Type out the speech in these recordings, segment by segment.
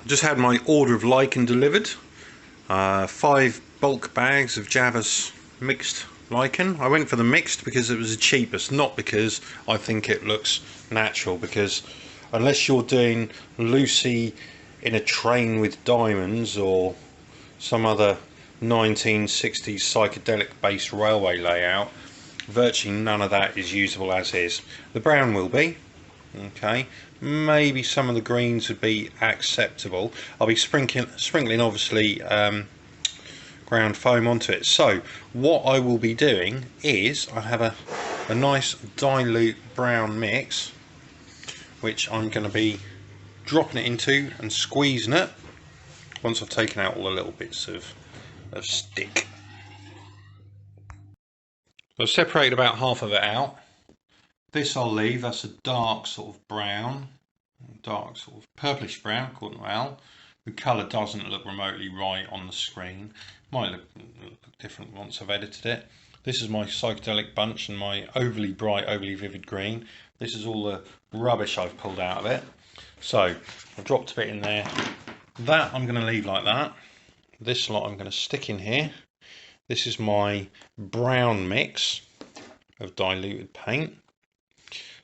Just had my order of Lichen delivered. 5 bulk bags of Java's mixed Lichen. I went for the mixed because it was the cheapest, not because I think it looks natural, because unless you're doing Lucy in a train with diamonds or some other 1960s psychedelic based railway layout, virtually none of that is usable as is. The brown will be. Okay, maybe some of the greens would be acceptable. I'll be sprinkling obviously ground foam onto it. So what I will be doing is I have a nice dilute brown mix, which I'm going to be dropping it into and squeezing it once I've taken out all the little bits of stick. I've separated about half of it out. This I'll leave, that's a dark sort of brown, dark sort of purplish brown according to Al. The colour doesn't look remotely right on the screen. Might look different once I've edited it. This is my psychedelic bunch and my overly bright, overly vivid green. This is all the rubbish I've pulled out of it. So I've dropped a bit in there. That I'm going to leave like that. This lot I'm going to stick in here. This is my brown mix of diluted paint.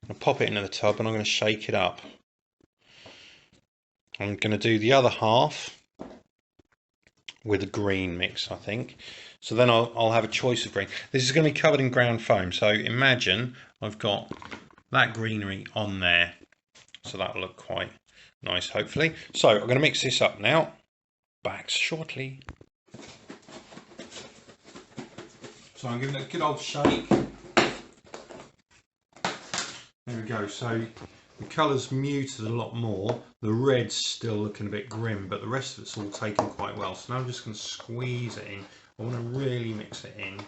I'll pop it into the tub and I'm going to shake it up. I'm going to do the other half with a green mix, I think. So then I'll have a choice of green. This is going to be covered in ground foam. So imagine I've got that greenery on there. So that'll look quite nice, hopefully. So I'm going to mix this up now. Back shortly. So I'm giving it a good old shake. There we go, so the colour's muted a lot more, the red's still looking a bit grim, but the rest of it's all taken quite well. So now I'm just going to squeeze it in. I want to really mix it in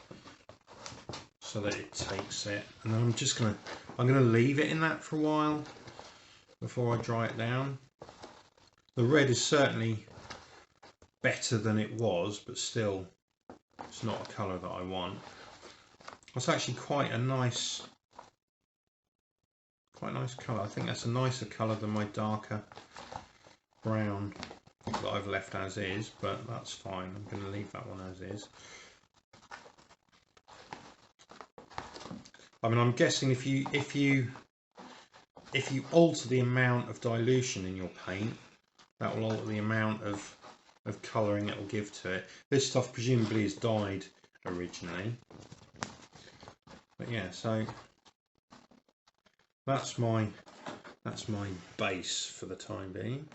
so that it takes it, and then I'm going to leave it in that for a while before I dry it down. The red is certainly better than it was, but still it's not a colour that I want. It's actually quite a nice colour. I think that's a nicer colour than my darker brown that I've left as is, but that's fine. I'm going to leave that one as is. I mean, I'm guessing if you alter the amount of dilution in your paint, that will alter the amount of colouring it will give to it. This stuff presumably is dyed originally, but yeah, so that's my base for the time being.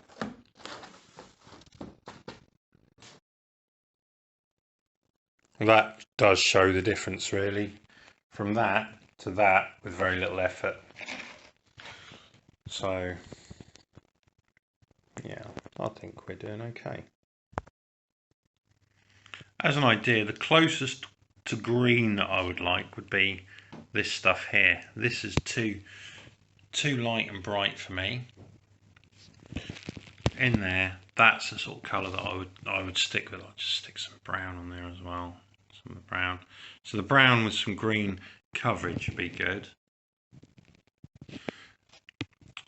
That does show the difference really, from that to that with very little effort. So yeah, I think we're doing okay. As an idea, the closest to green that I would like would be this stuff here. This is too light and bright for me. In there, that's the sort of colour that I would stick with. I'll just stick some brown on there as well. Some of the brown. So the brown with some green coverage would be good.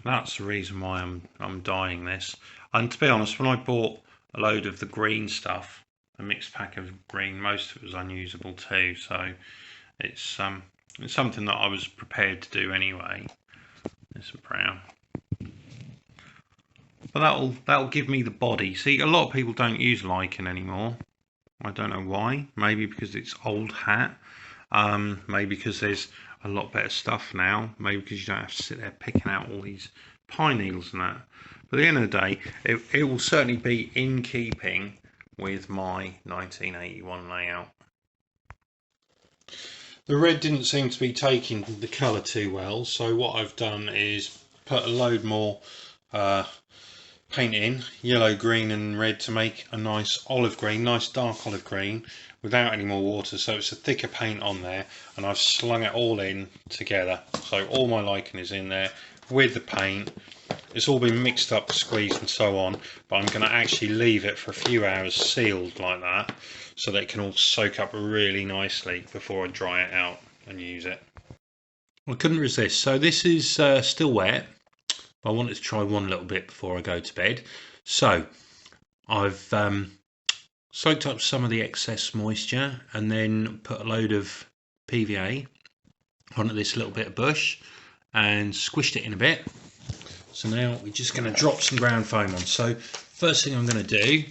That's the reason why I'm dyeing this. And to be honest, when I bought a load of the green stuff, a mixed pack of green, most of it was unusable too. So it's something that I was prepared to do anyway. There's some brown. But that'll give me the body. See, a lot of people don't use Lichen anymore. I don't know why. Maybe because it's old hat. Maybe because there's a lot better stuff now. Maybe because you don't have to sit there picking out all these pine needles and that. But at the end of the day, it will certainly be in keeping with my 1981 layout. The red didn't seem to be taking the colour too well, so what I've done is put a load more paint in, yellow, green and red, to make a nice olive green, nice dark olive green without any more water, so it's a thicker paint on there, and I've slung it all in together. So all my Lichen is in there with the paint. It's all been mixed up, squeezed and so on, but I'm going to actually leave it for a few hours sealed like that, so that it can all soak up really nicely before I dry it out and use it. I couldn't resist. So this is still wet, but I wanted to try one little bit before I go to bed. So I've soaked up some of the excess moisture and then put a load of PVA onto this little bit of bush and squished it in a bit. So now we're just going to drop some ground foam on. So first thing I'm going to do,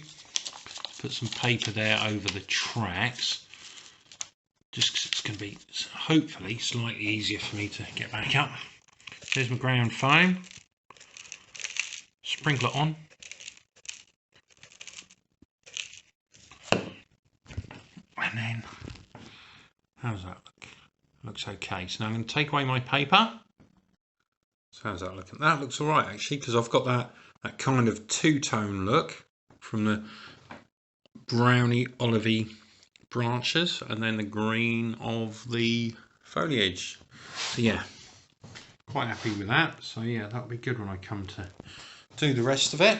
put some paper there over the tracks, just because it's going to be hopefully slightly easier for me to get back up. There's my ground foam, sprinkle it on. And then, how does that look? Looks okay. So now I'm going to take away my paper. So how's that looking? That looks alright actually, because I've got that kind of two-tone look from the browny olivey branches and then the green of the foliage. So yeah, quite happy with that. So yeah, that'll be good when I come to do the rest of it.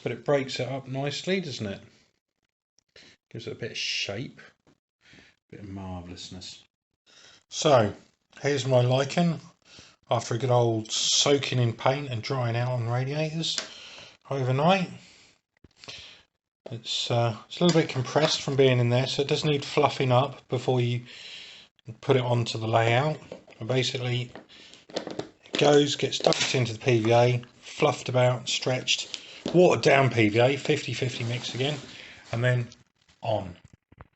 But it breaks it up nicely, doesn't it? Gives it a bit of shape, a bit of marvellousness. So here's my lichen after a good old soaking in paint and drying out on radiators overnight. It's a little bit compressed from being in there, so it does need fluffing up before you put it onto the layout. And basically it gets dumped into the PVA, fluffed about, stretched, watered down PVA, 50-50 mix again, and then on.